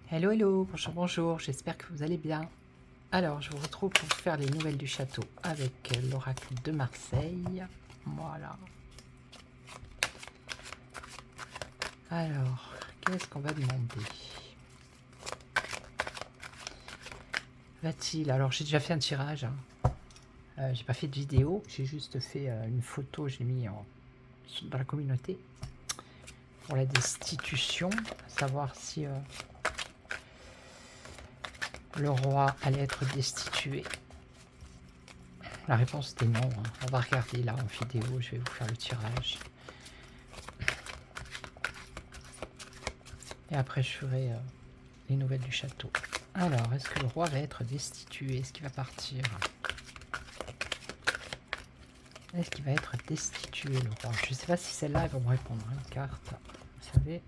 Hello, hello, bonjour, bonjour, j'espère que vous allez bien. Alors, je vous retrouve pour faire les nouvelles du château avec l'oracle de Marseille. Voilà. Alors, qu'est-ce qu'on va demander? Va-t-il? Alors, j'ai déjà fait un tirage. J'ai pas fait de vidéo, j'ai juste fait une photo, je l'ai mis dans la communauté pour la destitution, savoir si le roi allait être destitué. La réponse était non. On va regarder là en vidéo, je vais vous faire le tirage. Et après, je ferai les nouvelles du château. Alors, est-ce que le roi va être destitué? Est-ce qu'il va partir? Est-ce qu'il va être destitué, le roi? Je ne sais pas si celle-là, elle va me répondre. Une carte, vous savez.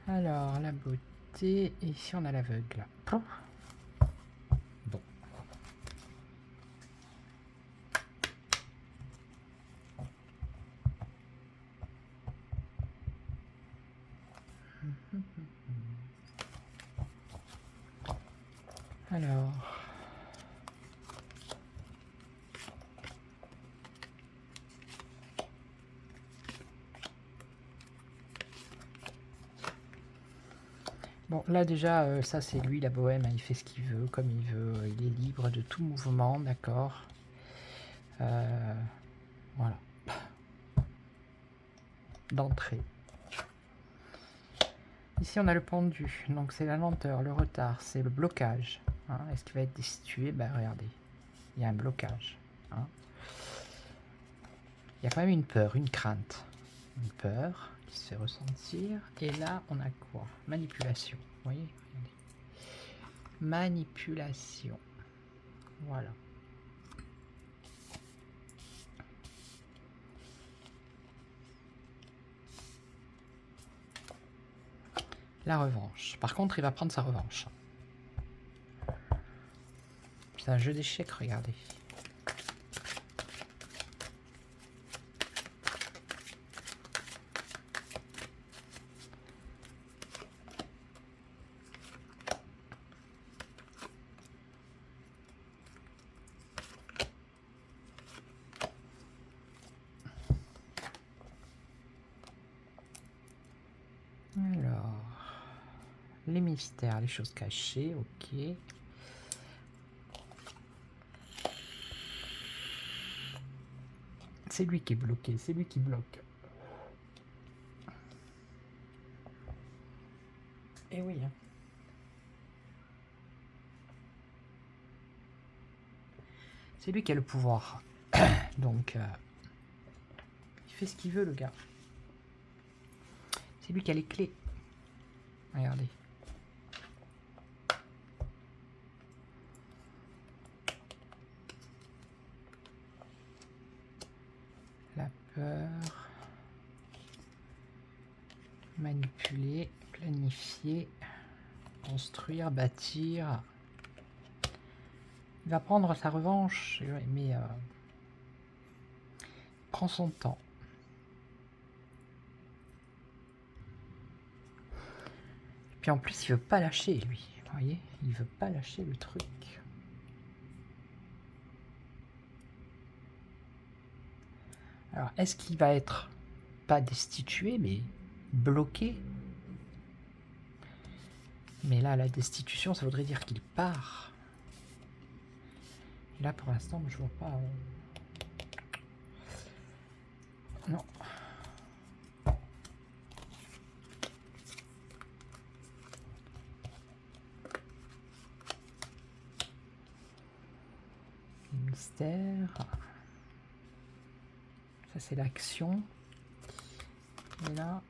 Alors, la beauté. Et ici, on a l'aveugle. Bon. Alors... Bon, là déjà, ça c'est lui, la bohème, hein, il fait ce qu'il veut, comme il veut, il est libre de tout mouvement, d'accord. Voilà. D'entrée. Ici on a le pendu, donc c'est la lenteur, le retard, c'est le blocage. Hein. Est-ce qu'il va être destitué? Ben regardez, il y a un blocage. Hein. Il y a quand même une peur, une crainte. Une peur qui se fait ressentir. Et là on a quoi? Manipulation. Vous voyez? Regardez. Manipulation. Voilà. La revanche. Par contre, il va prendre sa revanche. C'est un jeu d'échecs, regardez. Alors, les mystères, les choses cachées, ok. C'est lui qui est bloqué, c'est lui qui bloque. Et oui. Hein. C'est lui qui a le pouvoir. Donc, il fait ce qu'il veut, le gars. C'est lui qui a les clés. Regardez. La peur. Manipuler, planifier, construire, bâtir. Il va prendre sa revanche, mais prend son temps. Puis en plus, il veut pas lâcher, lui. Vous voyez, il veut pas lâcher le truc. Alors, est-ce qu'il va être pas destitué, mais bloqué? Mais là, la destitution, ça voudrait dire qu'il part. Et là, pour l'instant, je vois pas... Non. Mystère. Ça, c'est l'action. Et là,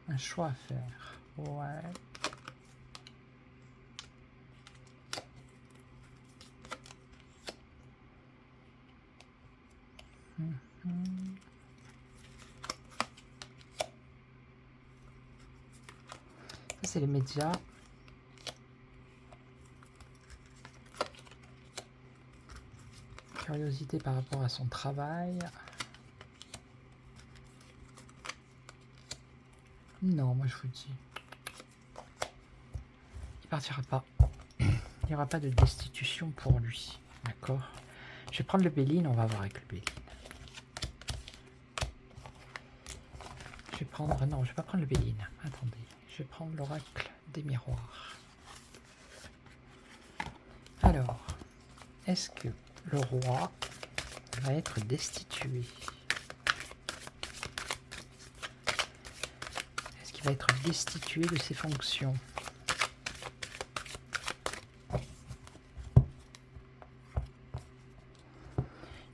un choix à faire. Ouais. Ça, c'est les médias. Curiosité par rapport à son travail. Non, moi je vous dis. Il partira pas. Il n'y aura pas de destitution pour lui. D'accord. Je vais prendre le Béline, on va voir avec le Béline. Je vais prendre... Non, je vais pas prendre le Béline. Attendez. Je vais prendre l'oracle des miroirs. Alors, est-ce que le roi va être destitué? Est-ce qu'il va être destitué de ses fonctions?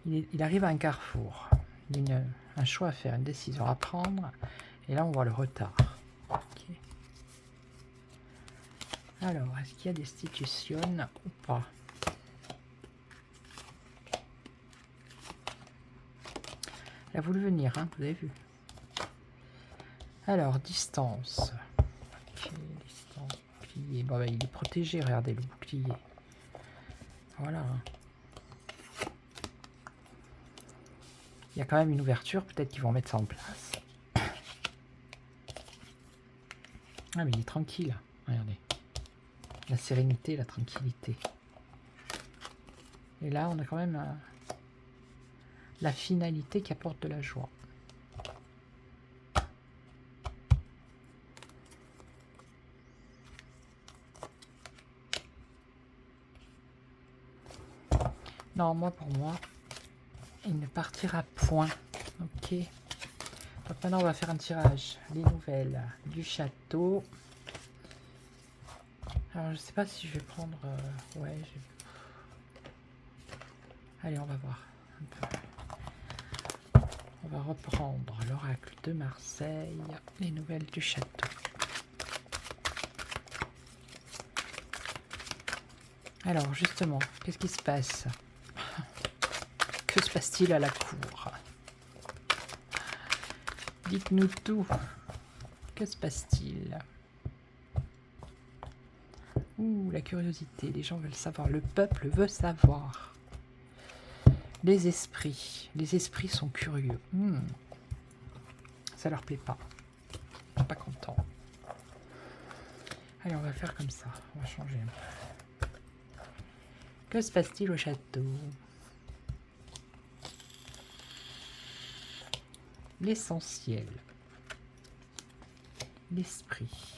Il arrive à un carrefour. Il y a un choix à faire, une décision à prendre. Et là, on voit le retard. Okay. Alors, est-ce qu'il y a destitution ou pas? Il a voulu venir, hein, vous avez vu. Alors, distance. Ok, distance, bouclier. Bon, ben, il est protégé, regardez le bouclier. Voilà. Il y a quand même une ouverture, peut-être qu'ils vont mettre ça en place. Ah, mais il est tranquille, regardez. La sérénité, la tranquillité. Et là, on a quand même la finalité qui apporte de la joie. Non, moi, pour moi, il ne partira point. Ok. Donc maintenant, on va faire un tirage. Les nouvelles du château. Alors, je sais pas si je vais prendre... ouais, allez, on va voir un peu. On va reprendre l'oracle de Marseille, les nouvelles du château. Alors, justement, qu'est-ce qui se passe? Que se passe-t-il à la cour? Dites-nous tout. Que se passe-t-il? Ouh, la curiosité, les gens veulent savoir. Le peuple veut savoir. Les esprits sont curieux. Ça leur plaît pas. Ils sont pas contents. Allez, on va faire comme ça. On va changer un peu. Que se passe-t-il au château? L'essentiel. L'esprit.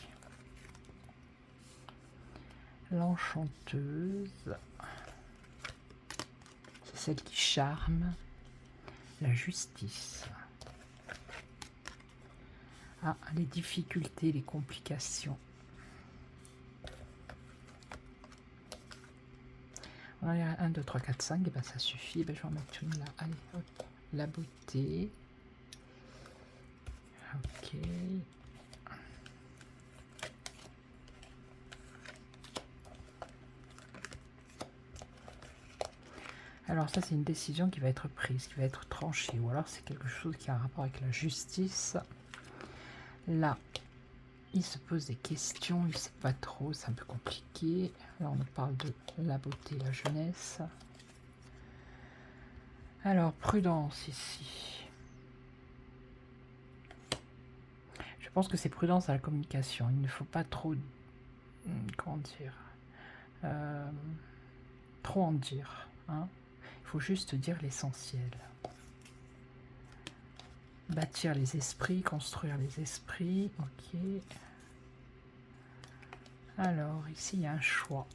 L'enchanteuse. C'est celle qui charme. La justice. Ah, les difficultés, les complications. On a 1, 2, 3, 4, 5, et ben ça suffit. Ben, je vais en mettre une là. Allez, hop. La beauté. Ok. Alors ça, c'est une décision qui va être prise, qui va être tranchée. Ou alors c'est quelque chose qui a un rapport avec la justice. Là, il se pose des questions, il ne sait pas trop, c'est un peu compliqué. Là, on nous parle de la beauté, la jeunesse. Alors, prudence ici. Je pense que c'est prudence à la communication. Il ne faut pas trop... comment dire trop en dire. Hein. Il faut juste dire l'essentiel. Bâtir les esprits, construire les esprits. Ok. Alors, ici, il y a un choix.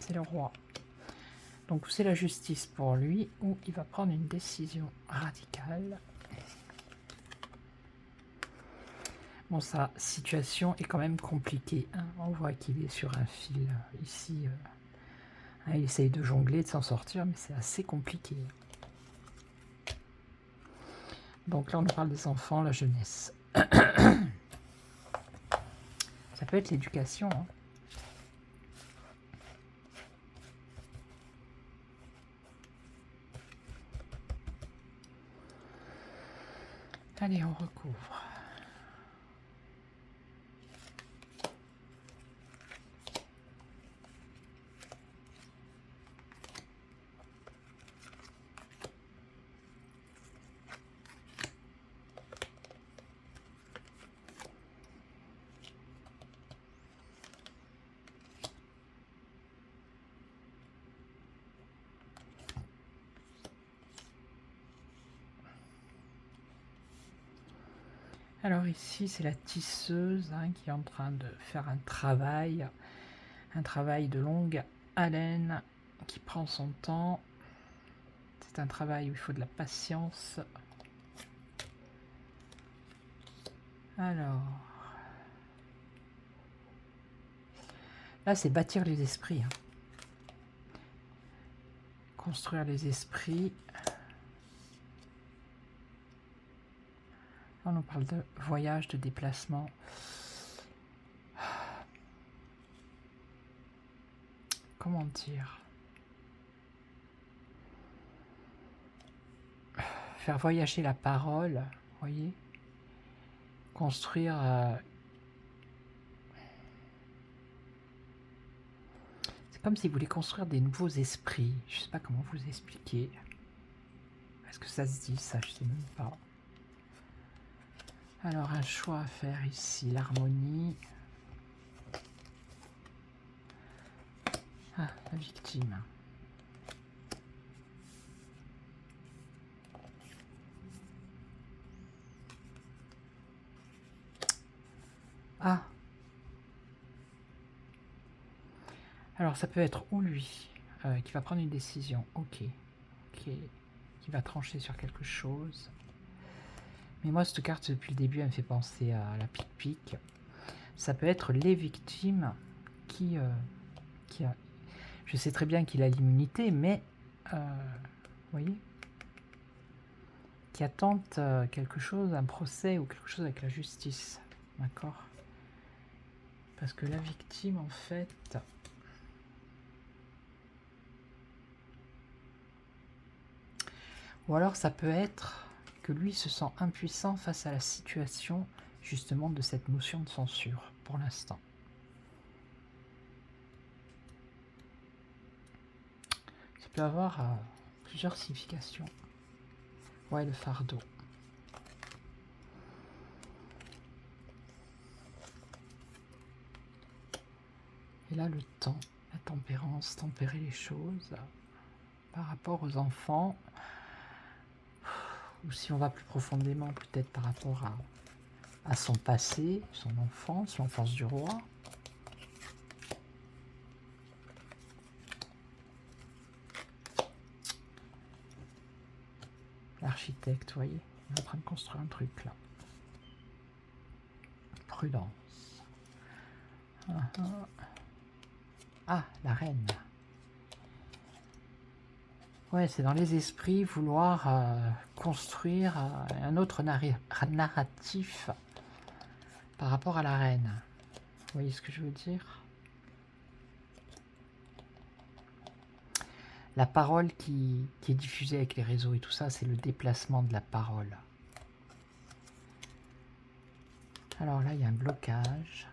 C'est le roi. Donc, c'est la justice pour lui, ou il va prendre une décision radicale. Bon, sa situation est quand même compliquée. Hein. On voit qu'il est sur un fil ici. Hein, il essaye de jongler, de s'en sortir, mais c'est assez compliqué. Donc là, on nous parle des enfants, la jeunesse. Ça peut être l'éducation. Hein. Allez, on recouvre. Alors ici, c'est la tisseuse hein, qui est en train de faire un travail de longue haleine qui prend son temps. C'est un travail où il faut de la patience. Alors, là, c'est bâtir les esprits. Hein. Construire les esprits. Là, on nous parle de voyage, de déplacement. Comment dire? Faire voyager la parole, vous voyez? Construire... c'est comme s'il voulait construire des nouveaux esprits. Je ne sais pas comment vous expliquer. Est-ce que ça se dit ça? Je ne sais même pas. Alors un choix à faire ici, l'harmonie. Ah, la victime. Ah. Alors ça peut être ou lui qui va prendre une décision, ok, qui va trancher sur quelque chose. Mais moi cette carte depuis le début elle me fait penser à la pique-pique. Ça peut être les victimes qui a... Je sais très bien qu'il a l'immunité, mais vous voyez, qui attendent quelque chose, un procès ou quelque chose avec la justice, d'accord? Parce que la victime en fait... Ou alors ça peut être que lui se sent impuissant face à la situation justement de cette motion de censure pour l'instant. Ça peut avoir plusieurs significations. Ouais, le fardeau. Et là, le temps, la tempérance, tempérer les choses par rapport aux enfants. Ou si on va plus profondément, peut-être par rapport à son passé, son enfance, l'enfance du roi. L'architecte, vous voyez, il est en train de construire un truc là. Prudence. Ah, la reine. Ouais, c'est dans les esprits vouloir construire un autre narratif par rapport à la reine. Vous voyez ce que je veux dire? La parole qui est diffusée avec les réseaux et tout ça, c'est le déplacement de la parole. Alors là, il y a un blocage.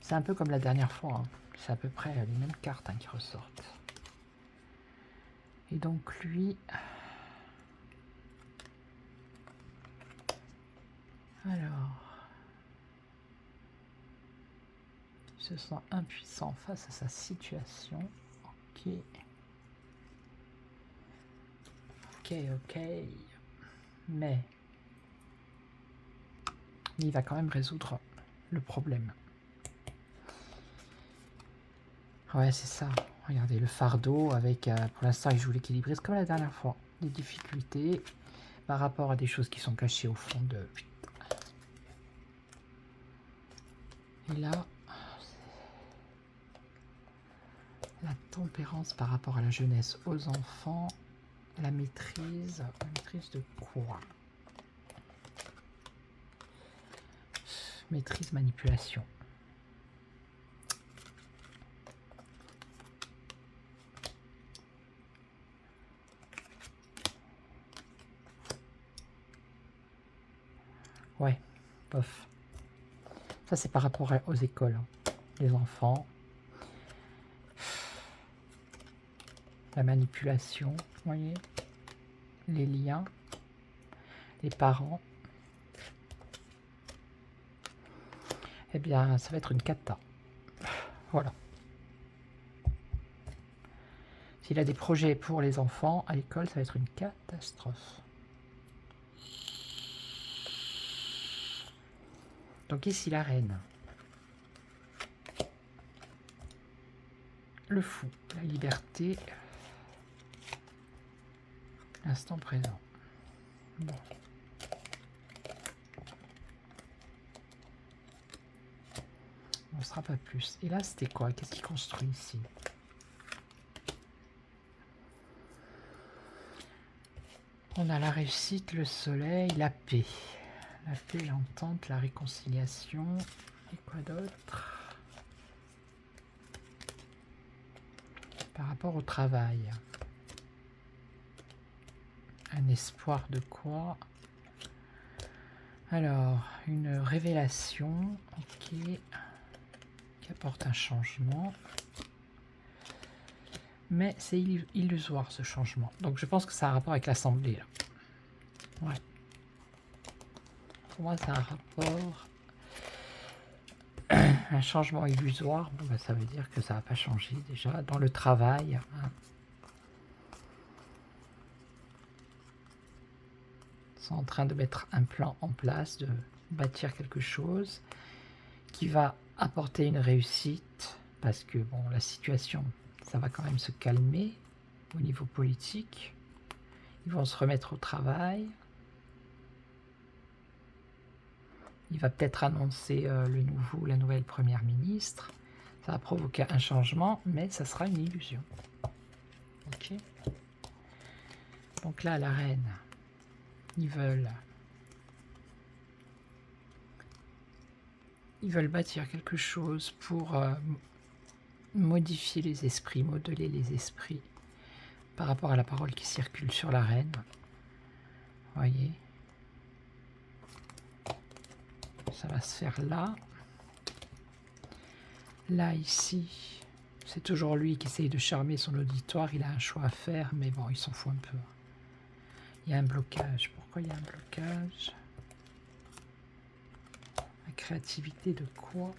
C'est un peu comme la dernière fois. Hein. C'est à peu près les mêmes cartes hein, qui ressortent. Et donc lui... Alors... Il se sent impuissant face à sa situation. Ok. Ok. Mais il va quand même résoudre le problème. Ouais, c'est ça. Regardez, le fardeau avec... pour l'instant, il joue l'équilibriste comme la dernière fois. Des difficultés par rapport à des choses qui sont cachées au fond de... Et là... La tempérance par rapport à la jeunesse, aux enfants, la maîtrise de quoi? Maîtrise, manipulation. Ouais, bof. Ça c'est par rapport aux écoles, hein. Les enfants. La manipulation, vous voyez, les liens, les parents. Eh bien, ça va être une cata. Voilà. S'il a des projets pour les enfants à l'école, ça va être une catastrophe. Donc ici la reine. Le fou, la liberté, l'instant présent. Bon. On ne sera pas plus. Et là, c'était quoi? Qu'est-ce qu'il construit ici? On a la réussite, le soleil, la paix. La paix, l'entente, la réconciliation. Et quoi d'autre? Par rapport au travail. Un espoir de quoi? Alors, une révélation, ok, qui apporte un changement. Mais c'est illusoire ce changement. Donc je pense que ça a un rapport avec l'Assemblée. Ouais. Pour moi, ça a un rapport. Un changement illusoire. Bon, ben, ça veut dire que ça n'a pas changé déjà. Dans le travail. Hein. Ils sont en train de mettre un plan en place, de bâtir quelque chose qui va apporter une réussite. Parce que bon, la situation, ça va quand même se calmer au niveau politique. Ils vont se remettre au travail. Il va peut-être annoncer la nouvelle première ministre. Ça va provoquer un changement, mais ça sera une illusion. Ok. Donc là, la reine, ils veulent bâtir quelque chose pour modifier les esprits, modeler les esprits par rapport à la parole qui circule sur la reine. Voyez, ça va se faire là. Là, ici, c'est toujours lui qui essaye de charmer son auditoire. Il a un choix à faire, mais bon, il s'en fout un peu. Il y a un blocage. Pourquoi il y a un blocage? La créativité de quoi?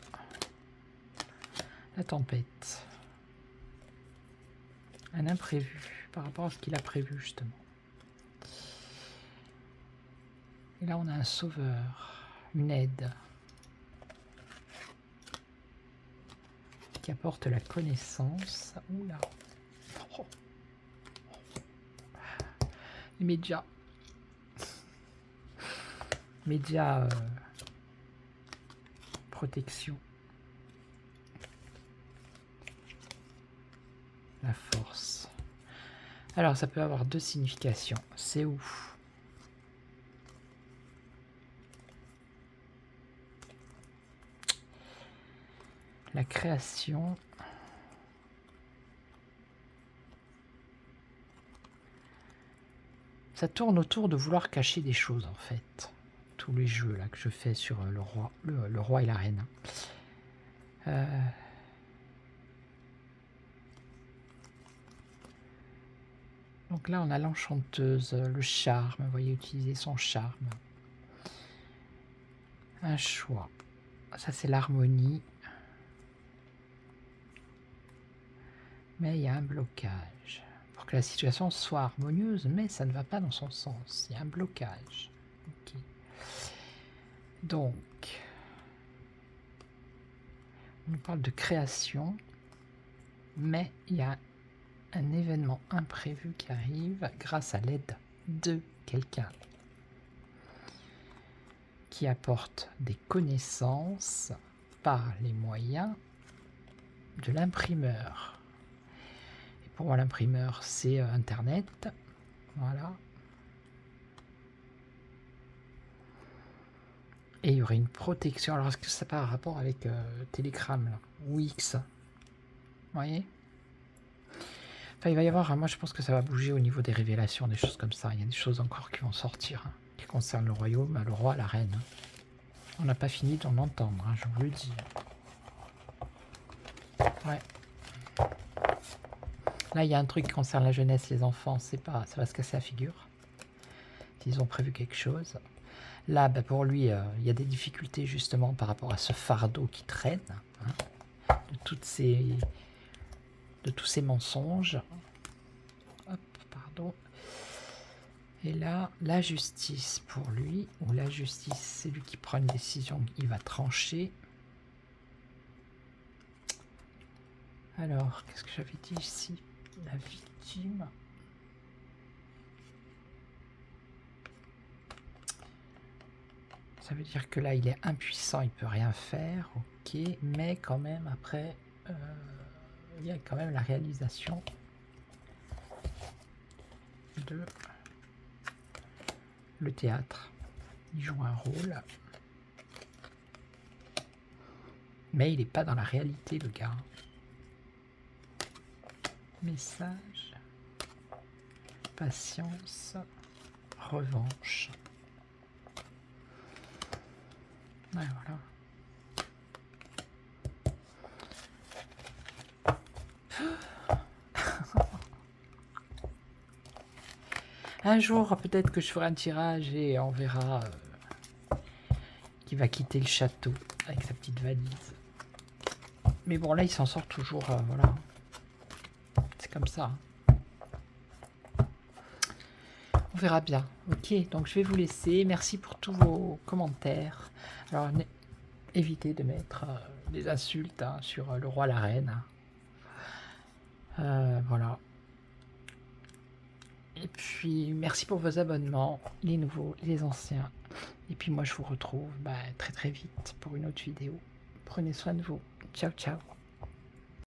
La tempête. Un imprévu par rapport à ce qu'il a prévu, justement. Et là, on a un sauveur, une aide qui apporte la connaissance. Oula. Oh. Les médias. Médias. Protection. La force. Alors, ça peut avoir deux significations. C'est où? La création. Ça tourne autour de vouloir cacher des choses, en fait. Tous les jeux là que je fais sur le roi et la reine. Donc là, on a l'enchanteuse, le charme. Vous voyez, utiliser son charme. Un choix. Ça, c'est l'harmonie. Mais il y a un blocage. Pour que la situation soit harmonieuse, mais ça ne va pas dans son sens. Il y a un blocage. Okay. Donc, on nous parle de création, mais il y a un événement imprévu qui arrive grâce à l'aide de quelqu'un qui apporte des connaissances par les moyens de l'imprimeur. Et pour moi, l'imprimeur, c'est Internet. Voilà. Et il y aurait une protection. Alors, est-ce que ça n'a pas un rapport avec Telegram là, ou X? Vous voyez? Enfin, il va y avoir, moi je pense que ça va bouger au niveau des révélations, des choses comme ça. Il y a des choses encore qui vont sortir, hein, qui concernent le royaume, le roi, la reine. On n'a pas fini d'en entendre, hein, je vous le dis. Ouais. Là, il y a un truc qui concerne la jeunesse, les enfants, c'est pas, ça va se casser la figure. Ils ont prévu quelque chose. Là, bah, pour lui, il y a des difficultés justement par rapport à ce fardeau qui traîne, hein, de tous ces mensonges. Hop, pardon. Et là, la justice pour lui, ou la justice, c'est lui qui prend une décision, il va trancher. Alors, qu'est-ce que j'avais dit ici? La victime. Ça veut dire que là, il est impuissant, il peut rien faire, ok, mais quand même, après, il y a quand même la réalisation de le théâtre. Il joue un rôle, mais il n'est pas dans la réalité, le gars. Message, patience, revanche. Ouais, voilà. Un jour, peut-être que je ferai un tirage et on verra qui va quitter le château avec sa petite valise. Mais bon, là, il s'en sort toujours, voilà. C'est comme ça. On verra bien. Ok, donc je vais vous laisser. Merci pour tous vos commentaires. Alors, évitez de mettre des insultes sur le roi, la reine. Voilà. Et puis, merci pour vos abonnements, les nouveaux, les anciens. Et puis moi, je vous retrouve très très vite pour une autre vidéo. Prenez soin de vous. Ciao, ciao.